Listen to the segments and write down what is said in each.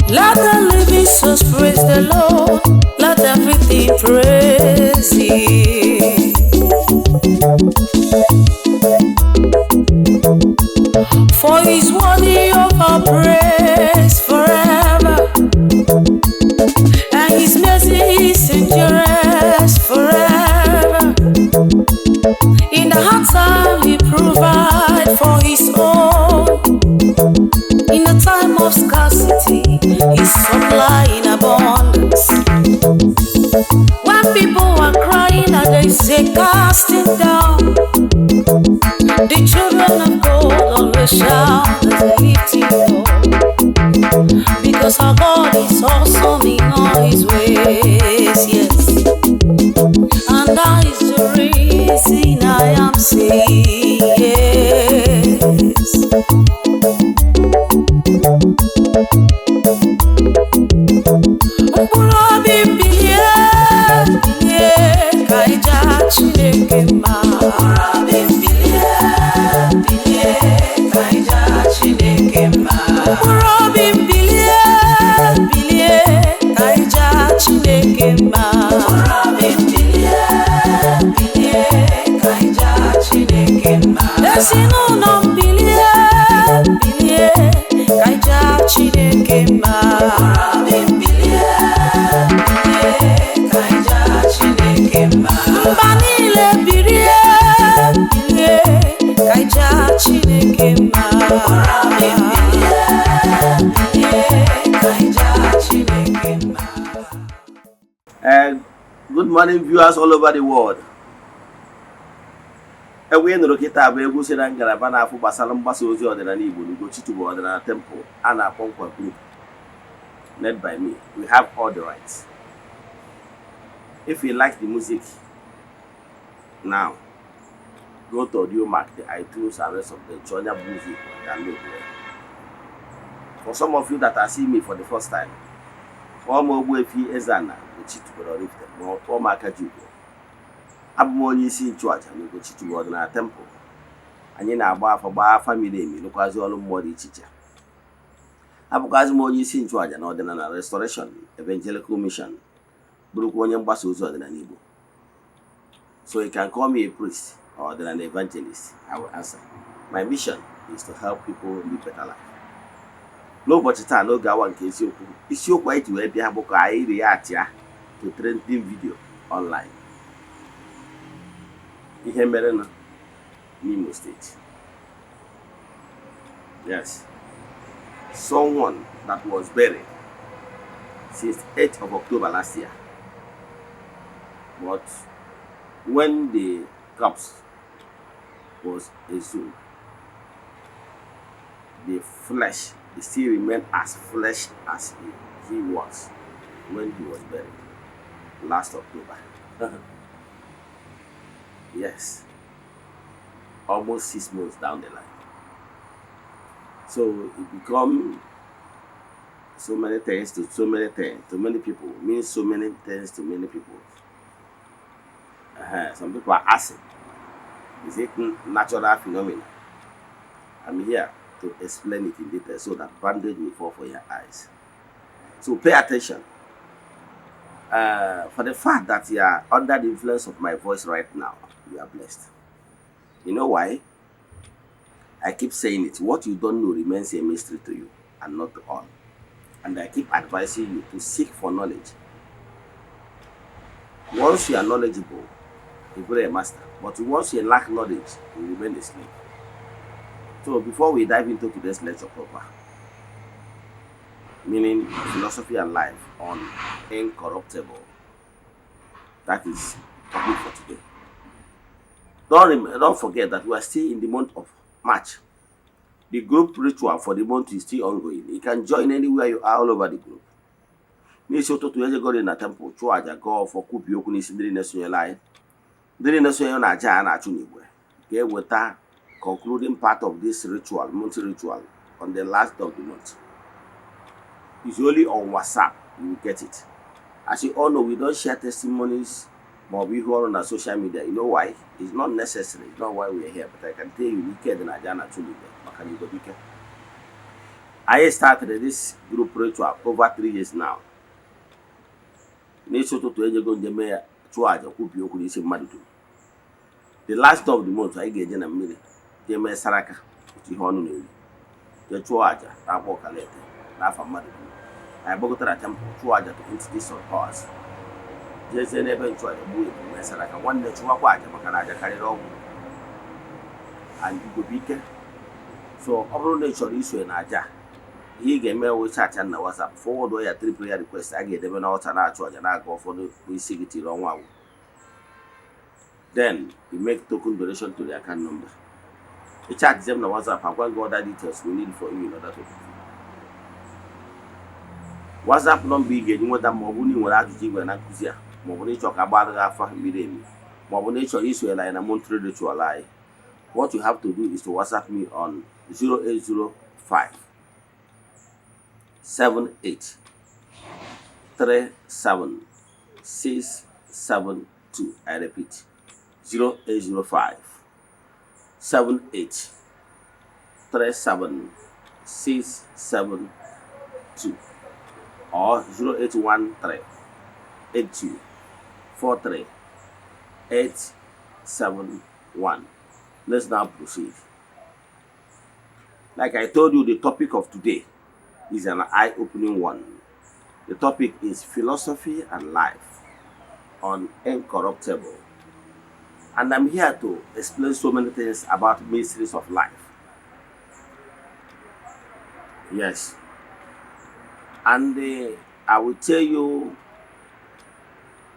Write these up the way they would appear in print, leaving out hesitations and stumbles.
Let the living souls praise the Lord. Let everything praise Him. For He's worthy of our praise forever, and His mercy endures forever. In the hard time He provides for His own. In the time of scarcity, He supply in abundance. When people are crying and they say casting down, the children of God always shout as they lift Him up, because our God is awesome in all His ways, yes. And that is the reason I am saying yes. Good morning, viewers all over the world. We know that we are going to Garabana for Basalam Basso or the Nanibu, go to the temple, and a Pompa group led by me. We have all the rights. If you like the music now, go to Audio Mark, the iTunes, and rest of the Jonia music and download it. For some of you that are seeing me for the first time, one more way for Eze-Ana, which is to lift them, more market you. I'm only seeing church and go to the temple. And you know, bar for bar family, me look as all more teacher. I'm going to see church and order a restoration, evangelical mission. So you can call me a priest or an evangelist. I will answer. My mission is to help people live better life. No but no go one case you. It's your way to help you react to trending video online. Ihe mere na Imo State. Yes. Someone that was buried since 8th of October last year. But when the corpse was exhumed, the flesh still remained as flesh as he was when he was buried last October. Yes, almost 6 months down the line. So it become so many things to so many things to many people, means so many things to many people. Some people are asking, is it natural phenomenon? I'm here to explain it in detail so that bandage will fall for your eyes. So pay attention. For the fact that you are under the influence of my voice right now, you are blessed. You know why? I keep saying it. What you don't know remains a mystery to you and not to all. And I keep advising you to seek for knowledge. Once you are knowledgeable, you are a master. But once you lack knowledge, you remain a slave. So before we dive into today's lecture proper, meaning philosophy and life on Incorruptible, that is topic for today. Don't forget that we are still in the month of March. The group ritual for the month is still ongoing. You can join anywhere you are all over the group. N'isi ụtụtụ eje go na temple chụọ aja gọọ ọfọ kwubi okwu n'isi ndị na-esonyela anyị. Ndị na-esonye na aja a na-achụ n'igwe ga-eweta concluding part of this ritual, monthly ritual, on the last of the month. It's only on WhatsApp you will get it. As you all know, we don't share testimonies, but we go on social media. You know why? It's not necessary. It's not why we are here. But I can tell you, we care than Ajana to live. I started this group ritual over 3 years now. The last of the month, I get in a minute. They may Saraka, which honor the Chuaja, Raboka later, laugh a mother. I bought a temple Chuaja to introduce some powers. Just an eventual boy, Saraka, one day Chuaja, Macanaja carried over. And you could be care. So, all nature is in Aja. He gave me a chat and WhatsApp. Forward way a 3 prayer request. I gave them an altar and I go for the security long wow. Then you make token donation to the account number. You chat them on WhatsApp. I'm going to go other details we need for you in order to. WhatsApp number again. You want that Mobuni will add to you and Akuzia. Mobuni talk about the Alpha Midemi. Mobuni show Israel and a monthly ritual lie. What you have to do is to WhatsApp me on 0805 78 37 672. I repeat, 0805 78 37 672 or 0813 82 43 871. Let's now proceed. Like I told you, the topic of today is an eye-opening one. The topic is philosophy and life on Incorruptible. And I'm here to explain so many things about mysteries of life. Yes. And I will tell you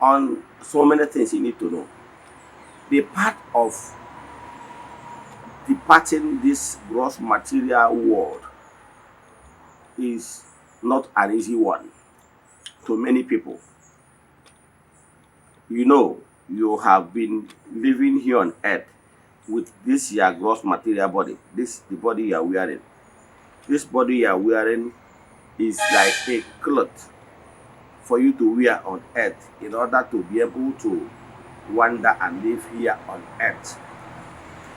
on so many things you need to know. The part of departing this gross material world is not an easy one to many people. You know, you have been living here on earth with this your gross material body. This the body you are wearing. This body you are wearing is like a cloth for you to wear on earth in order to be able to wander and live here on earth.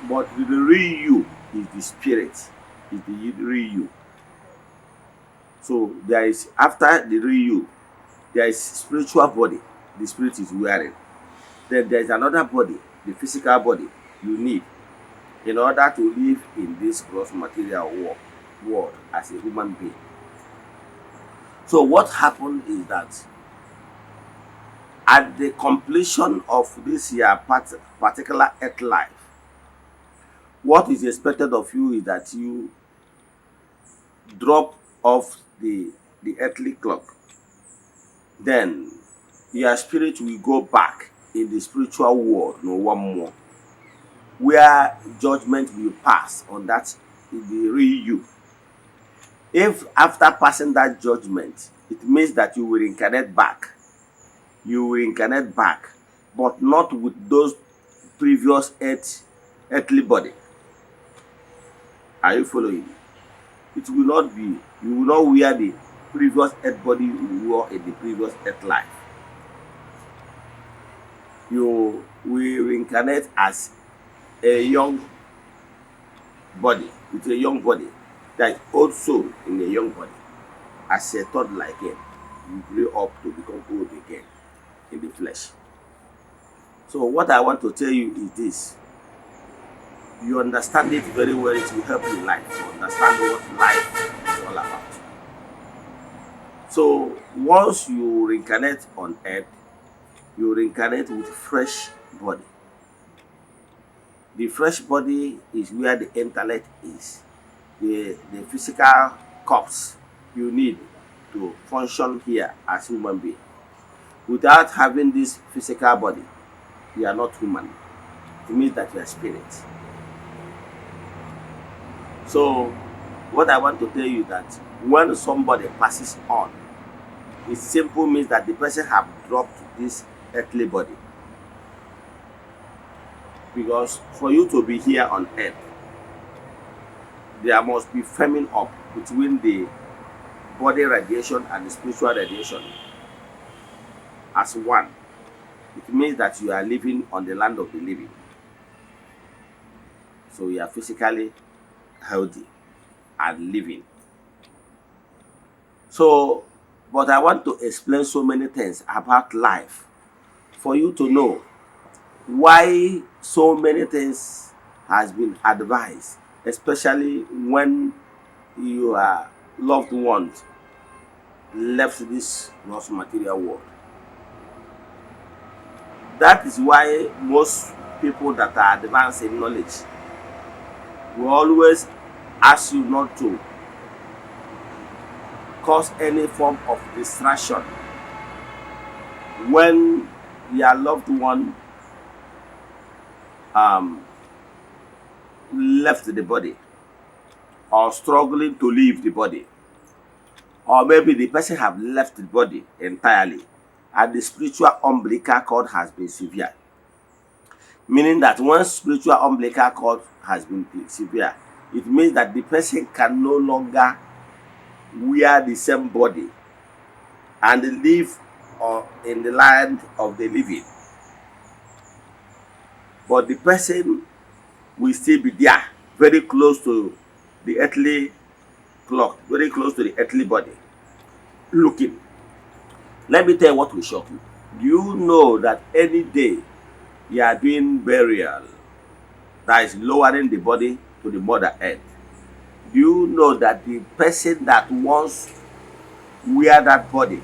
But the real you is the spirit, is the real you. So there is, after the real you, there is spiritual body, the spirit is wearing. Then there is another body, the physical body you need in order to live in this gross material world as a human being. So what happened is that at the completion of this year particular earth life, what is expected of you is that you drop off the earthly clock. Then your spirit will go back in the spiritual world, no one more, where judgment will pass on that in the real you. If after passing that judgment, it means that you will reincarnate back. You will reincarnate back, but not with those previous earthly body. Are you following? It will not be, you will not wear the previous earth body you wore in the previous earth life. You will reincarnate as a young body, with a young body, that old soul in a young body. As a toddler again, you grow up to become old again in the flesh. So what I want to tell you is this. You understand it very well, it will help you in life to understand what life is all about. So once you reincarnate on earth, you reincarnate with fresh body. The flesh body is where the intellect is. The physical corpse you need to function here as human being. Without having this physical body, you are not human. It means that you are spirit. So, what I want to tell you that when somebody passes on, it simply means that the person have dropped this earthly body. Because for you to be here on earth, there must be firming up between the body radiation and the spiritual radiation as one. It means that you are living on the land of the living. So you are physically healthy and living. So, but I want to explain so many things about life for you to know why so many things has been advised, especially when your loved ones left this gross material world. That is why most people that are advanced in knowledge will always ask you not to cause any form of distraction when your loved one left the body or struggling to leave the body, or maybe the person have left the body entirely and the spiritual umbilical cord has been severed. Meaning that once spiritual umbilical cord has been severed, it means that the person can no longer wear the same body and live in the land of the living. But the person will still be there, very close to the earthly clock, very close to the earthly body, looking. Let me tell you what will shock you. Do you know that any day you are doing burial that is lowering the body to the mother earth? Do you know that the person that once wear that body,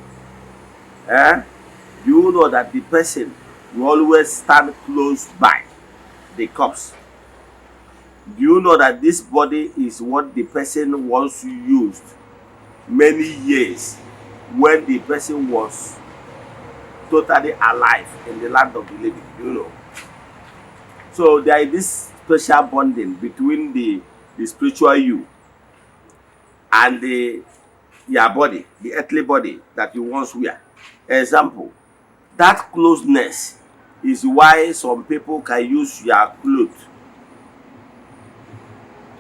do you know that the person will always stand close by the corpse? Do you know that this body is what the person once used many years when the person was totally alive in the land of the living? Do you know? So there is this special bonding between the spiritual you and your body, the earthly body that you once wear. Example, that closeness is why some people can use your clothes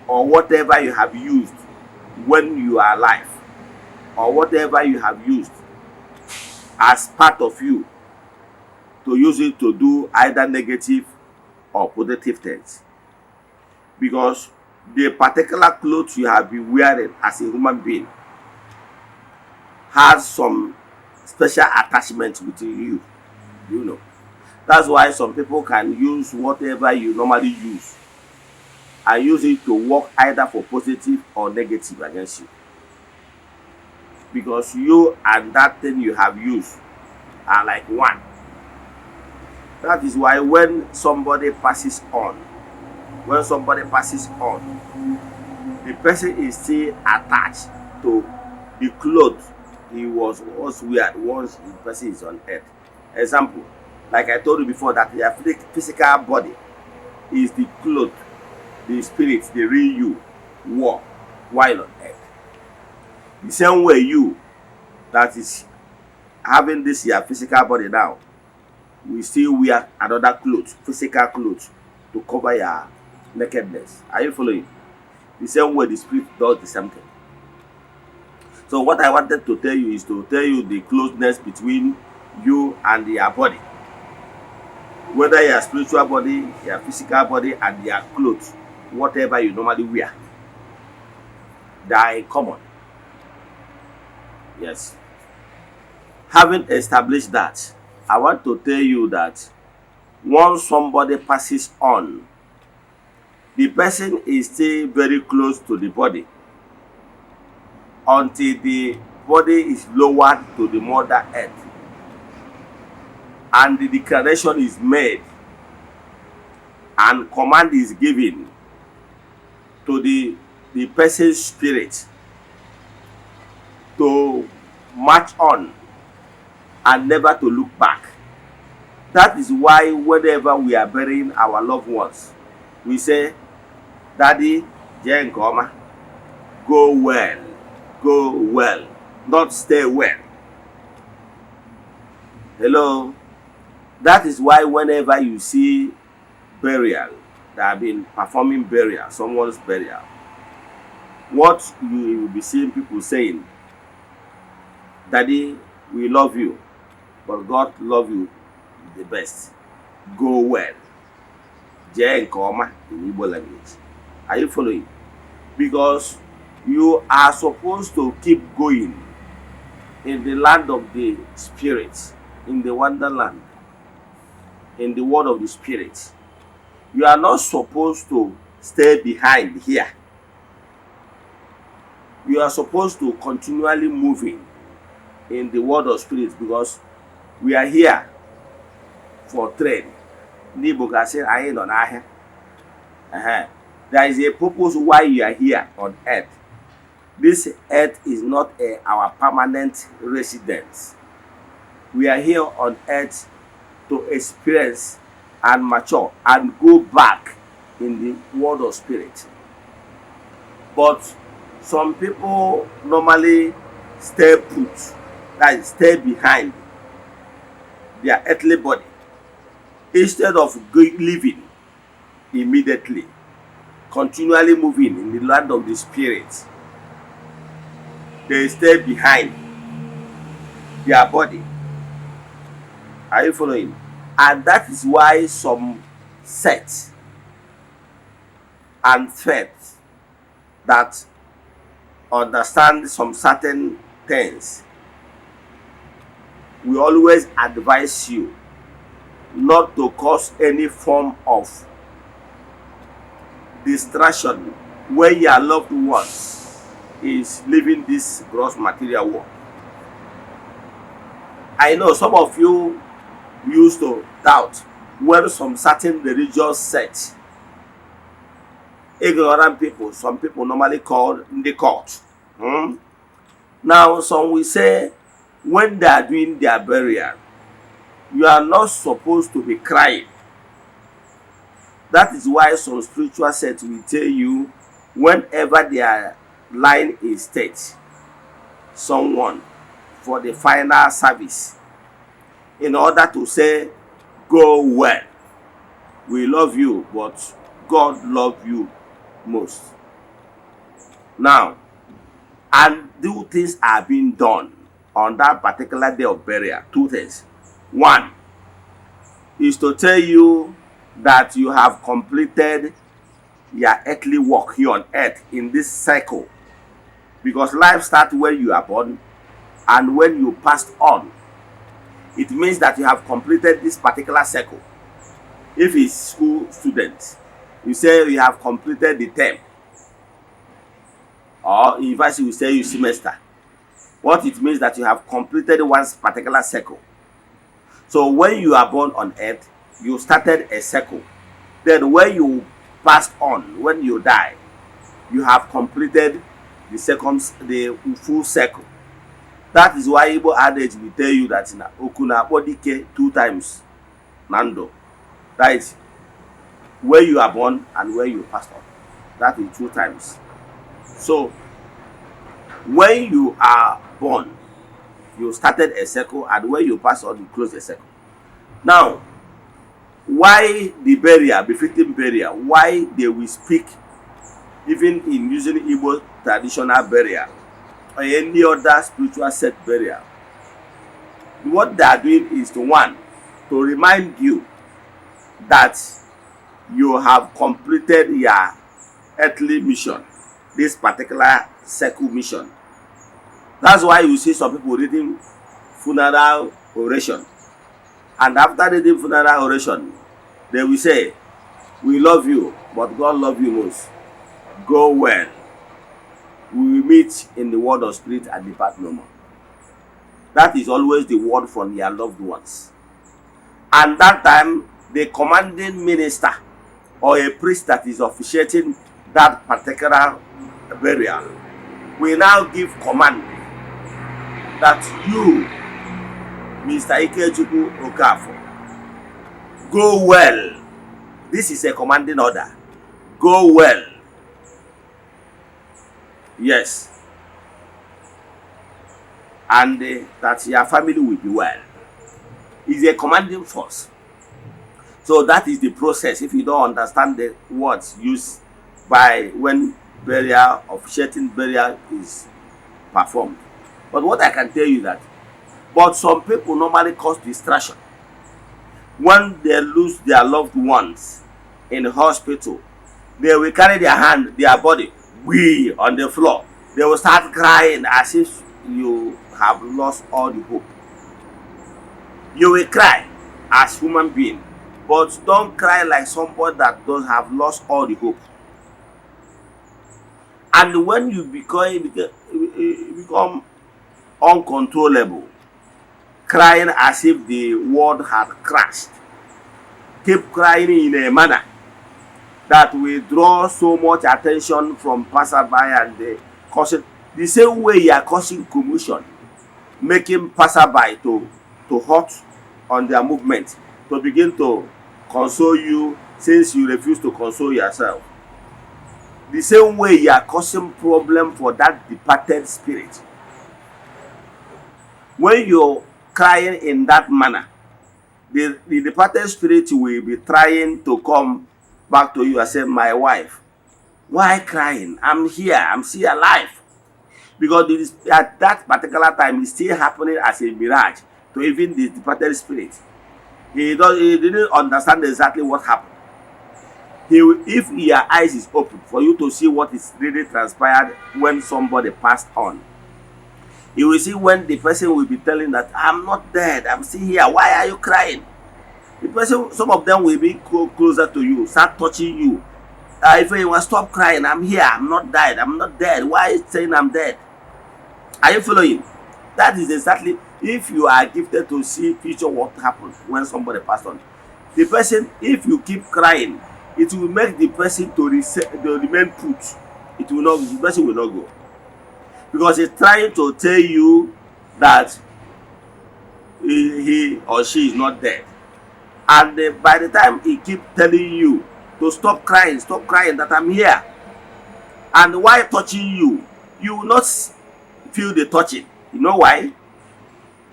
or whatever you have used when you are alive, or whatever you have used as part of you, to use it to do either negative or positive things. Because the particular clothes you have been wearing as a human being has some special attachment within you. You know. That's why some people can use whatever you normally use and use it to work either for positive or negative against you. Because you and that thing you have used are like one. That is why when somebody passes on, the person is still attached to the clothes he was wearing once the person is on earth. Example, like I told you before, that your physical body is the clothes the spirit, the real you, wore while on earth. The same way you that is having this your physical body now, we still wear another clothes, physical clothes, to cover your nakedness. Are you following? The same way the spirit does the same thing. So what I wanted to tell you is to tell you the closeness between you and your body. Whether your spiritual body, your physical body, and your clothes, whatever you normally wear, they are in common. Yes. Having established that, I want to tell you that once somebody passes on, the person is still very close to the body until the body is lowered to the mother earth and the declaration is made and command is given to the person's spirit to march on and never to look back. That is why whenever we are burying our loved ones, we say, Daddy, jee nke ọma, go well, go well, not stay well. Hello? That is why whenever you see burial, they have been performing burial, someone's burial, what you will be seeing people saying, Daddy, we love you, but God love you the best. Go well. Jee nke ọma in Igbo language. Are you following? Because you are supposed to keep going in the land of the spirit, in the wonderland, in the world of the spirit. You are not supposed to stay behind here. You are supposed to continually moving in the world of spirit, because we are here for trade. There is a purpose why you are here on earth. This earth is not our permanent residence. We are here on earth to experience and mature and go back in the world of spirit. But some people normally stay put, that is, stay behind their earthly body instead of living immediately, continually moving in the land of the spirit. They stay behind their body. Are you following? And that is why some sects and faiths that understand some certain things, we always advise you not to cause any form of distraction when your loved ones is living this gross material world. I know some of you used to doubt when some certain religious sects, ignorant people, some people normally called the cult. Now some will say when they are doing their burial, you are not supposed to be crying. That is why some spiritual sects will tell you whenever they are lying in state, someone for the final service, in order to say, go well. We love you, but God loves you most. Now, and two things are being done on that particular day of burial. Two things. One is to tell you that you have completed your earthly work here on earth in this cycle. Because life starts when you are born and when you passed on. It means that you have completed this particular cycle. If it's school students, you say you have completed the term. Or university will say you semester. What it means that you have completed one particular cycle. So when you are born on earth, you started a cycle. Then when you passed on, when you die, you have completed the full cycle. That is why Igbo adage will tell you that in Okuna Bodike 2 times Nando. That is where you are born and where you passed on. That is 2 times. So when you are born, you started a circle, and when you pass on, you close the circle. Now, why the burial, befitting burial? Why they will speak, even in using Igbo traditional burial or any other spiritual set burial? What they are doing is to remind you that you have completed your earthly mission, this particular circle mission. That's why you see some people reading funeral oration. And after reading funeral oration, they will say, we love you, but God loves you most. Go well. We will meet in the world of spirit and depart no more. That is always the word from your loved ones. And that time, the commanding minister or a priest that is officiating that particular burial will now give command that you, Mr. Ikechukwu Okafor, go well. This is a commanding order. Go well. Yes. And that your family will be well. It's a commanding force. So that is the process. If you don't understand the words used by when burial, officiating burial is performed. But what I can tell you that, but some people normally cause distraction. When they lose their loved ones in the hospital, they will carry their hand, their body, on the floor. They will start crying as if you have lost all the hope. You will cry as human being, but don't cry like somebody that does have lost all the hope. And when you become uncontrollable, crying as if the world had crashed, keep crying in a manner that will draw so much attention from passerby and causing the same way you are causing commotion, making passerby to hurt on their movement, to begin to console you since you refuse to console yourself. The same way you are causing problem for that departed spirit. When you're crying in that manner, the departed spirit will be trying to come back to you and say, my wife, why crying? I'm here, I'm still alive. Because at that particular time, it's still happening as a mirage to even the departed spirit. He didn't understand exactly what happened. If your eyes is open for you to see what is really transpired when somebody passed on, you will see when the person will be telling that, I'm not dead, I'm still here, why are you crying? The person, some of them will be closer to you, start touching you. If you want to stop crying, I'm here, I'm not dead, I'm not dead, why are you saying I'm dead? Are you following? That is exactly, if you are gifted to see future what happened when somebody passed on. The person, if you keep crying, it will make the person to remain put. It will not, the person will not go. Because it's trying to tell you that he or she is not dead. And by the time he keep telling you to stop crying, that I'm here. And while touching you, you will not feel the touching. You know why?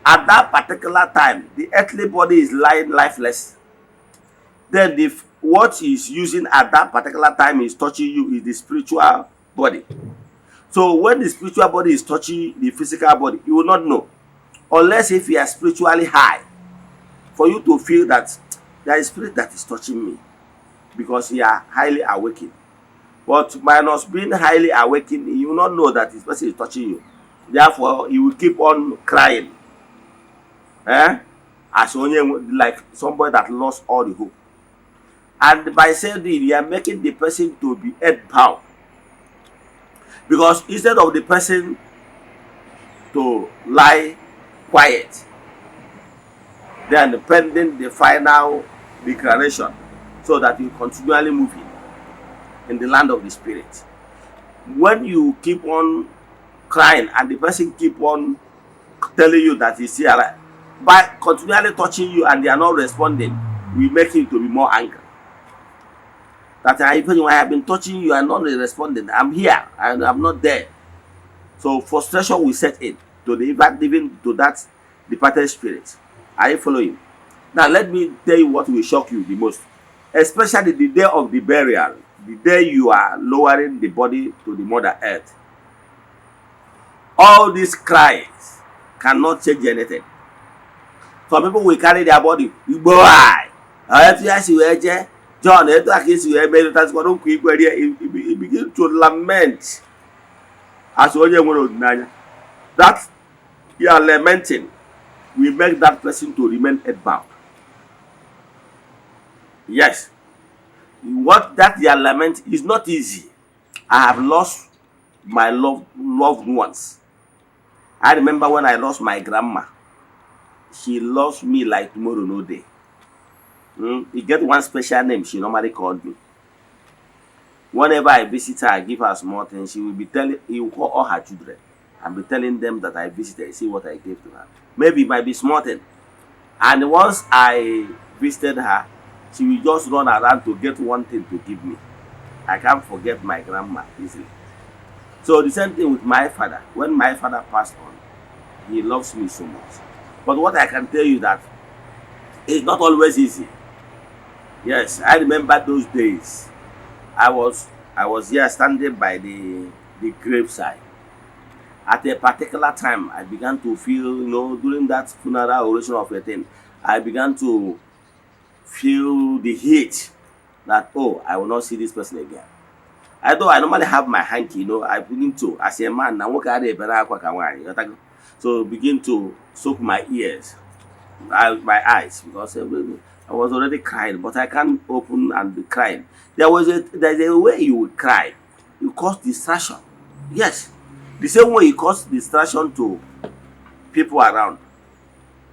At that particular time, the earthly body is lying lifeless. Then what is using at that particular time is touching you is the spiritual body. So when the spiritual body is touching the physical body, you will not know. Unless if you are spiritually high, for you to feel that there is spirit that is touching me, because you are highly awakened. But minus being highly awakened, you will not know that this person is touching you. Therefore, you will keep on crying. As only like somebody that lost all the hope. And by saying this, you are making the person to be earthbound. Because instead of the person to lie quiet, then pending the final declaration, so that you continually moving in the land of the spirit. When you keep on crying and the person keep on telling you that he's still alive, by continually touching you and they are not responding, we make him to be more angry. That even when I have been touching you and not responding, I'm here and I'm not there. So frustration will set in to even to that departed spirit. Are you following? Now let me tell you what will shock you the most, especially the day of the burial, the day you are lowering the body to the Mother Earth. All these cries cannot change anything. Some people will carry their body. John, he begin to lament. As that you are lamenting will make that person to remain earthbound. Yes. What that you are lamenting is not easy. I have lost my loved ones. I remember when I lost my grandma. She lost me like tomorrow no day. He get one special name she normally called me. Whenever I visit her, I give her small things, he will call all her children and be telling them that I visited, see what I gave to her. Maybe it might be small thing. And once I visited her, she will just run around to get one thing to give me. I can't forget my grandma easily. So the same thing with my father. When my father passed on, he loves me so much. But what I can tell you that it's not always easy. Yes, I remember those days. I was here standing by the graveside. At a particular time, I began to feel, during that funeral oration of a thing, I began to feel the heat that, oh, I will not see this person again. Although I normally have my hanky, I begin to, as a man, so begin to soak my ears, my eyes, because I was already crying, but I can't open and be crying. There's a way you will cry. You cause distraction. Yes. The same way you cause distraction to people around,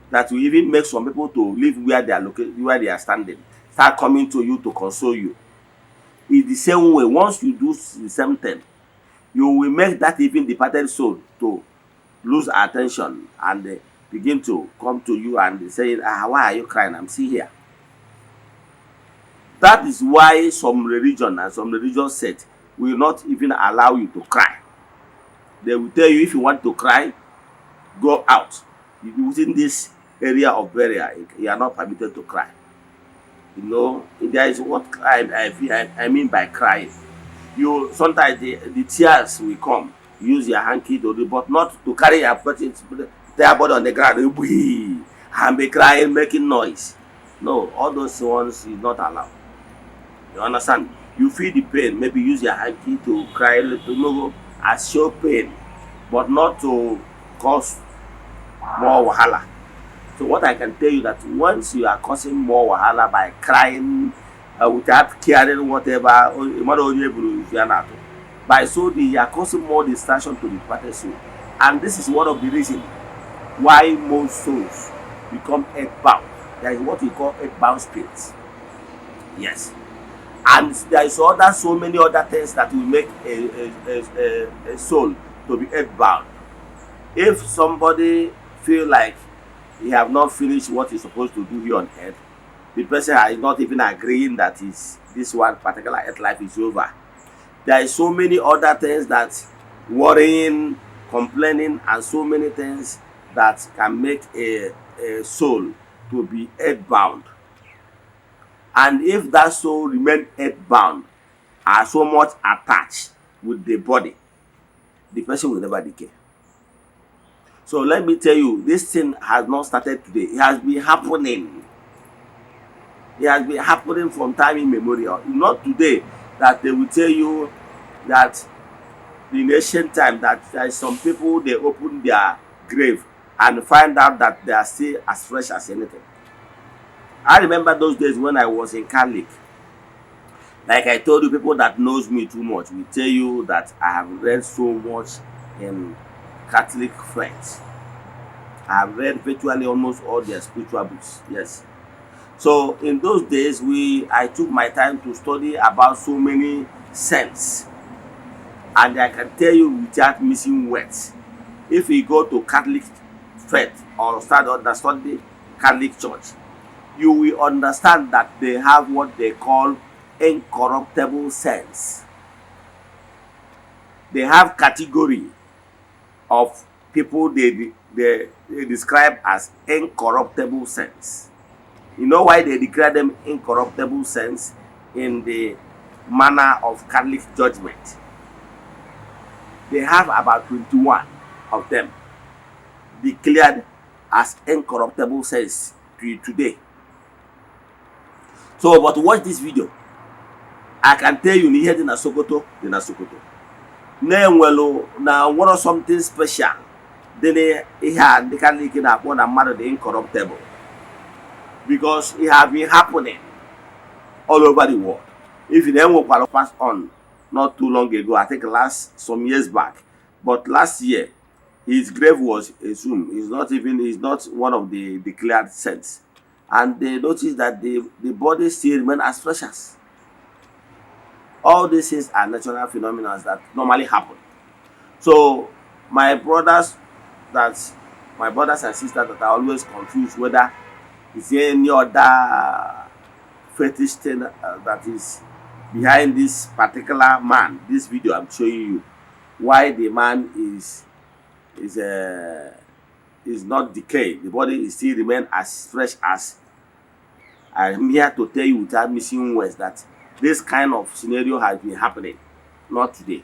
that will even make some people to leave where they are located, where they are standing, start coming to you to console you. It's the same way. Once you do the same thing, you will make that even departed soul to lose attention and begin to come to you and say, why are you crying? I'm still here. That is why some religion and some religious sect will not even allow you to cry. They will tell you, if you want to cry, go out. Within this area of burial, you are not permitted to cry. There is what I mean by crying. Sometimes the tears will come. Use your hanky to do, but not to carry your body on the ground and be crying, making noise. No, all those ones is not allowed. You understand? You feel the pain, maybe use your hanky to cry a little, as show pain, but not to cause more wahala. So what I can tell you, that once you are causing more wahala by crying without caring whatever, by so you are causing more distraction to the departed soul. And this is one of the reasons why most souls become earthbound. There is what we call earthbound spirits. Yes. And there is so many other things that will make a soul to be earthbound. If somebody feel like he have not finished what he's supposed to do here on earth, the person is not even agreeing that this one particular earth life is over. There is so many other things that worrying, complaining, and so many things that can make a soul to be earthbound. And if that soul remain earthbound, are so much attached with the body, the person will never decay. So let me tell you, this thing has not started today. It has been happening. It has been happening from time immemorial. Not today that they will tell you that in ancient time that there is some people, they open their grave and find out that they are still as fresh as anything. I remember those days when I was in Catholic. Like I told you, people that knows me too much will tell you that I have read so much in Catholic friends. I have read virtually almost all their spiritual books. Yes. So in those days, I took my time to study about so many saints. And I can tell you without missing words, if you go to Catholic faith or study Catholic Church, you will understand that they have what they call incorruptible saints. They have category of people they describe as incorruptible saints. You know why they declare them incorruptible saints in the manner of Catholic judgment? They have about 21 of them declared as incorruptible saints today. So, but watch this video. I can tell you, ni heading na Sokoto, then na Sokoto. Now what something special? Then they had the Catholic in upon a matter the incorruptible, because it has been happening all over the world. If you then walk pass on not too long ago, I think some years back, but last year his grave was assumed. He's not one of the declared saints. And they noticed that the body still remain as fresh as. All these things are natural phenomena that normally happen. So my brothers and sisters that are always confused whether is there any other fetish thing that is behind this particular man, this video I'm showing you, why the man is not decayed, the body is still remain as fresh as. I'm here to tell you without missing words that this kind of scenario has been happening, not today.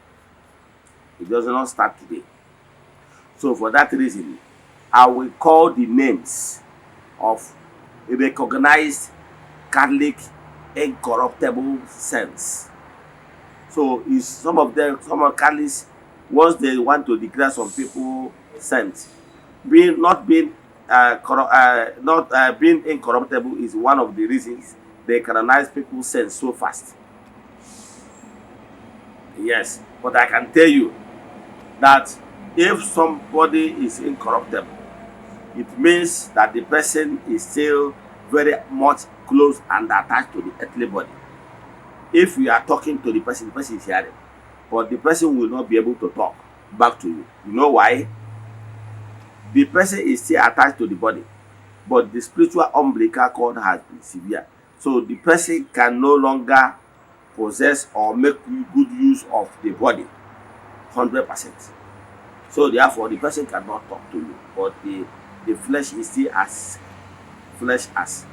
It does not start today. So for that reason, I will call the names of a recognized Catholic incorruptible saints. So is some of Catholics, once they want to declare some people saints, being incorruptible is one of the reasons they canonize people saints so fast. Yes, but I can tell you that if somebody is incorruptible, it means that the person is still very much close and attached to the earthly body. If you are talking to the person is hearing, but the person will not be able to talk back to you. You know why? The person is still attached to the body, but the spiritual umbilical cord has been severed. So the person can no longer possess or make good use of the body 100%. So therefore, the person cannot talk to you, but the flesh is still as flesh as.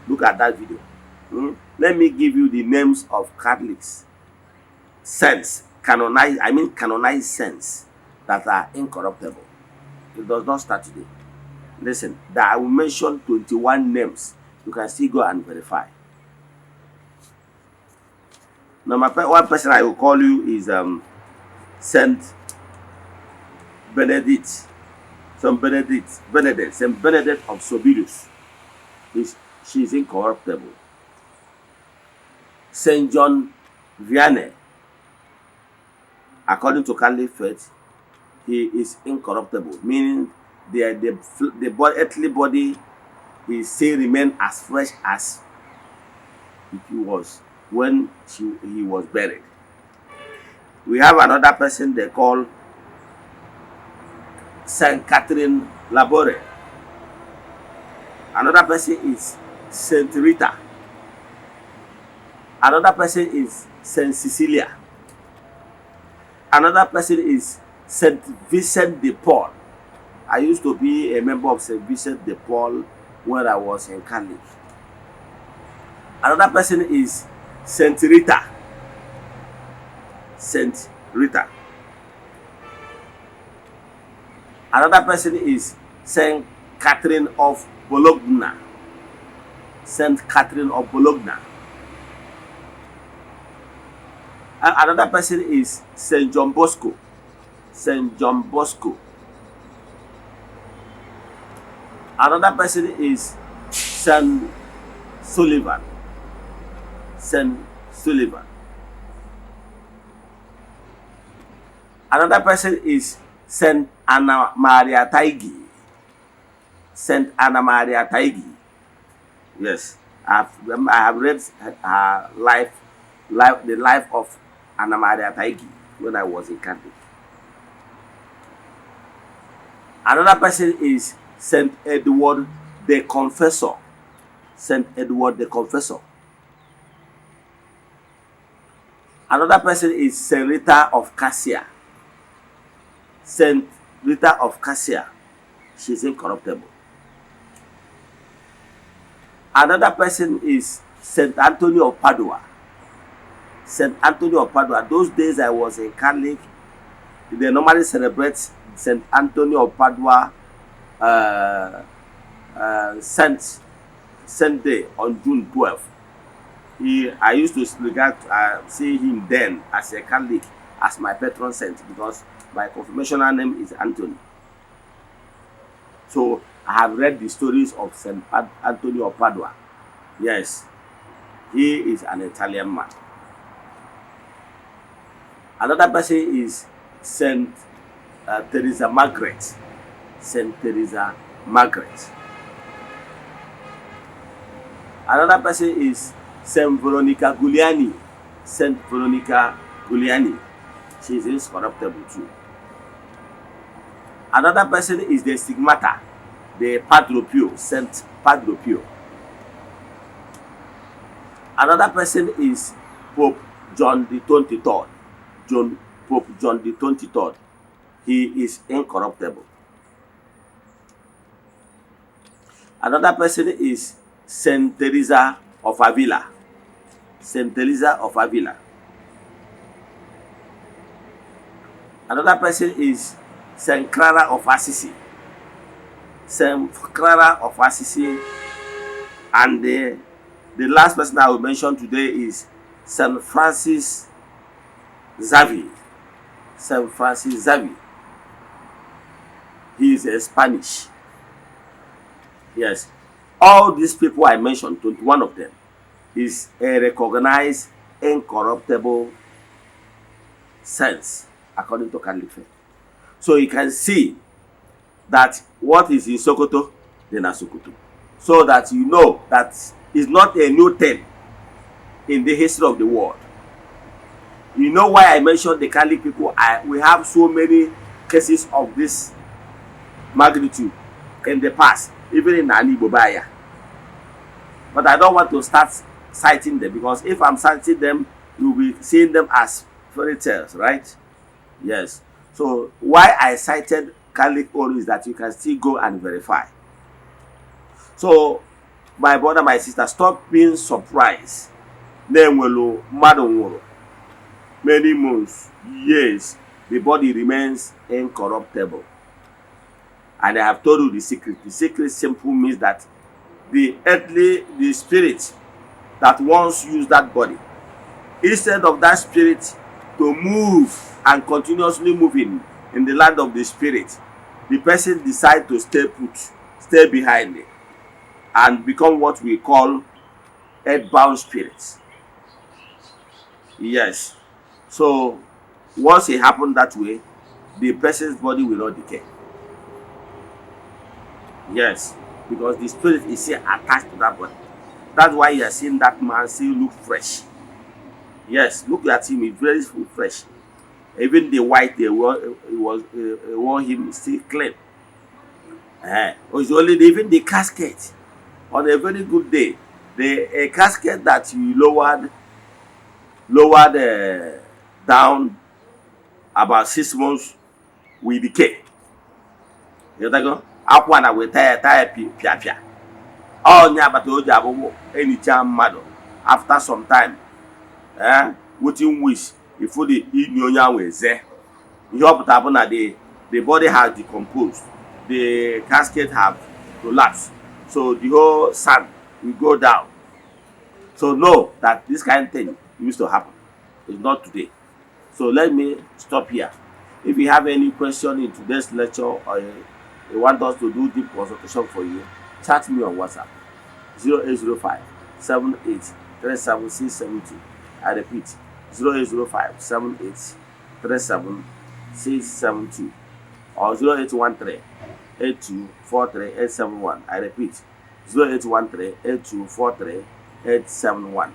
Look at that video. Let me give you the names of Catholics, saints, canonized saints that are incorruptible. It does not start today. Listen, that I will mention 21 names. You can still go and verify. Now, one person I will call you is Saint Benedict. Saint Benedict of Sobirus. She is incorruptible. Saint John Vianney, according to Catholic faith, he is incorruptible, meaning the earthly body is still remain as fresh as it was when he was buried. We have another person they call Saint Catherine Labore. Another person is Saint Rita. Another person is Saint Cecilia. Another person is Saint Vincent de Paul. I used to be a member of Saint Vincent de Paul when I was in Catholic. Another person is Saint Rita. Saint Rita. Another person is Saint Catherine of Bologna. Saint Catherine of Bologna. Another person is Saint John Bosco. Saint John Bosco. Another person is Saint Sullivan. Saint Sullivan. Another person is Saint Anna Maria Taigi. Saint Anna Maria Taigi. Yes, I have read her the life of Anna Maria Taigi when I was in Catholic. Another person is Saint Edward the Confessor. Saint Edward the Confessor. Another person is Saint Rita of Cassia. Saint Rita of Cassia. She's incorruptible. Another person is Saint Anthony of Padua. Saint Anthony of Padua. Those days I was in Catholic, they normally celebrate Saint Anthony of Padua Saint Day on June 12th. I used to see him then as a Catholic, as my patron saint, because my confirmational name is Anthony. So I have read the stories of Saint Anthony of Padua. Yes, he is an Italian man. Another person is Saint Teresa Margaret. Saint Teresa Margaret. Another person is Saint Veronica Giuliani. Saint Veronica Giuliani. She is incorruptible too. Another person is the Stigmata, the Padre Pio, Saint Padre Pio. Another person is Pope John the 23rd. Pope John the 23rd. He is incorruptible. Another person is Saint Teresa of Avila. Saint Teresa of Avila. Another person is Saint Clara of Assisi. Saint Clara of Assisi. And the last person I will mention today is Saint Francis Xavier. Saint Francis Xavier. He is a Spanish. Yes. All these people I mentioned, 21 of them, is a recognized incorruptible sense according to Catholic faith. So you can see that what is in Sokoto, then at Sokoto. So that you know that it's not a new thing in the history of the world. You know why I mentioned the Catholic people? We have so many cases of this magnitude in the past, even in Ani Bobaya. But I don't want to start citing them, because if I'm citing them, you'll be seeing them as fairy tales, right? Yes. So why I cited Catholic only is that you can still go and verify. So my brother, my sister, stop being surprised. Many months, years, the body remains incorruptible. And I have told you the secret. The secret simply means that the spirit that once used that body, instead of that spirit to move and continuously moving in the land of the spirit, the person decides to stay behind it, and become what we call earthbound spirits. Yes. So once it happened that way, the person's body will not decay. Yes, because the spirit is still attached to that body. That's why you are seeing that man still look fresh. Yes, look at him, he's very fresh. Even the white they wore him still clean. Even the casket, on a very good day, a casket that you lowered down about 6 months will decay. You know, Aquana will tire pia. Oh, Nyabatoja, any time matter. After some time, within wish, if the Nyonya was there, you hope to happen that the body has decomposed, the casket have collapsed, so the whole sand will go down. So know that this kind of thing used to happen. It's not today. So let me stop here. If you have any question in today's lecture, or you want us to do deep consultation for you, chat me on WhatsApp 0805 78 37672. I repeat, 0805 78 37672, or 0813 8243 871. I repeat, 0813 8243 871.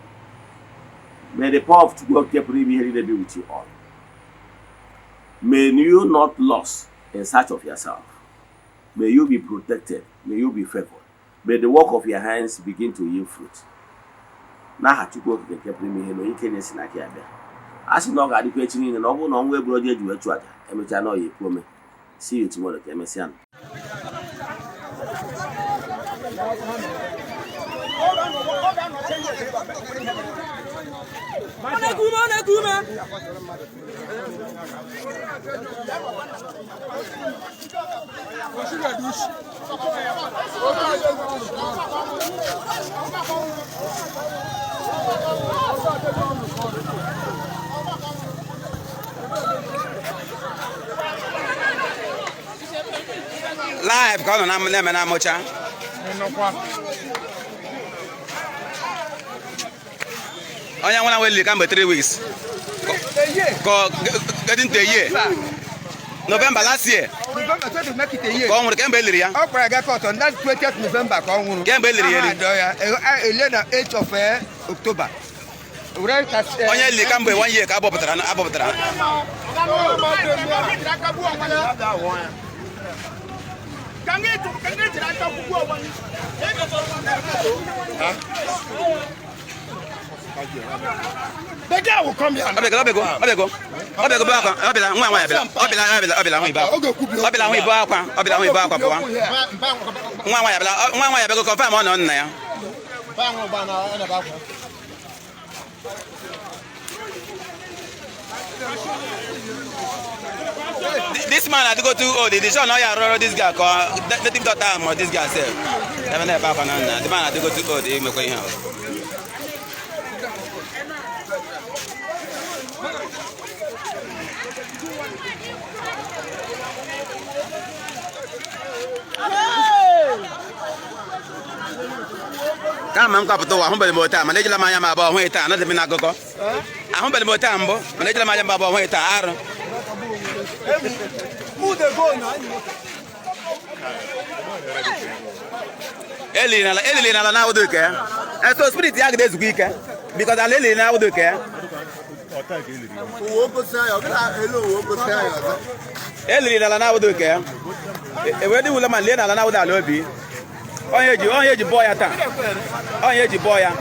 May the power of God keep be with you all. May you not lose in search of yourself. May you be protected. May you be favored. May the work of your hands begin to yield fruit. Now, how to go to the Capri, you can see like that. As you know, I declare in an open on web project you at Emma. See you tomorrow, Emessian. Live, call on them and Amocha. I want to come for 3 weeks. Getting to a year. November last year. November 20 to make it a year. Come on, Cambelia. I got caught on that 20th November. Cambelia. 8th of October. onye li kamgbe 1 year ka abọpụtara The guy will come here. This man had to go to they show now you this guy called the thing that time or this guy said. The man had to go to they make him house. Kama mkaputo wa humbe mota manejela manya maba hweta na de na gogo ahumbe mota mbo manejela manya maba hweta aro Who they go now? Eli na wodoke and so spirit ya gde zugu ike because aleli na wodoke eli na wodoke e we di wula man le na woda lo bi onye ji boy ata onye ji boy ya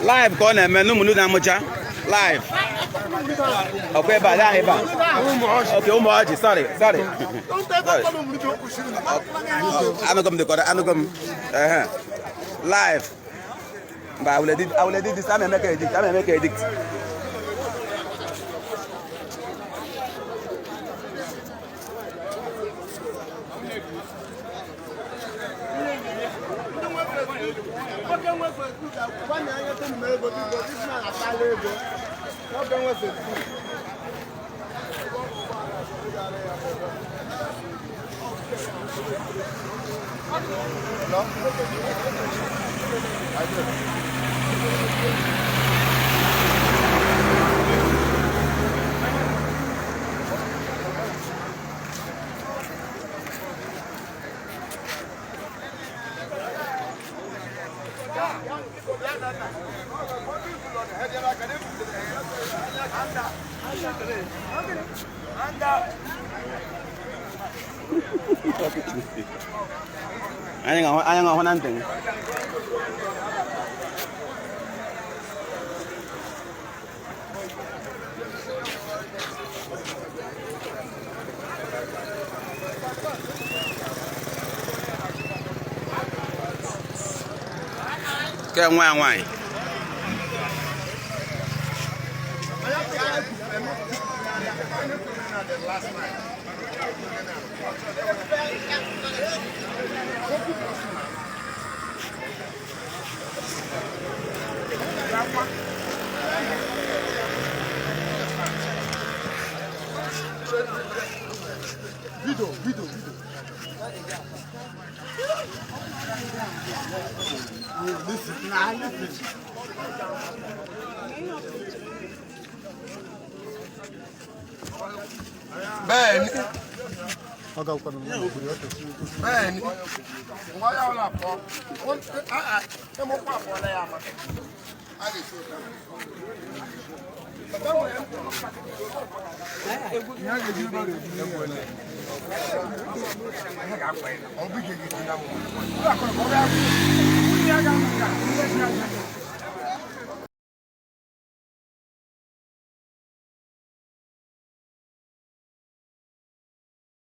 live ko na me no munu na mocha live okay ba da heba okay o mo aji sorry anugum de ko anugum live but I will edit this time and make edit Anh ngồi ăn từng cái ngoài Video. Listen. Ben. Ben. Why are you up? Come on, I'll be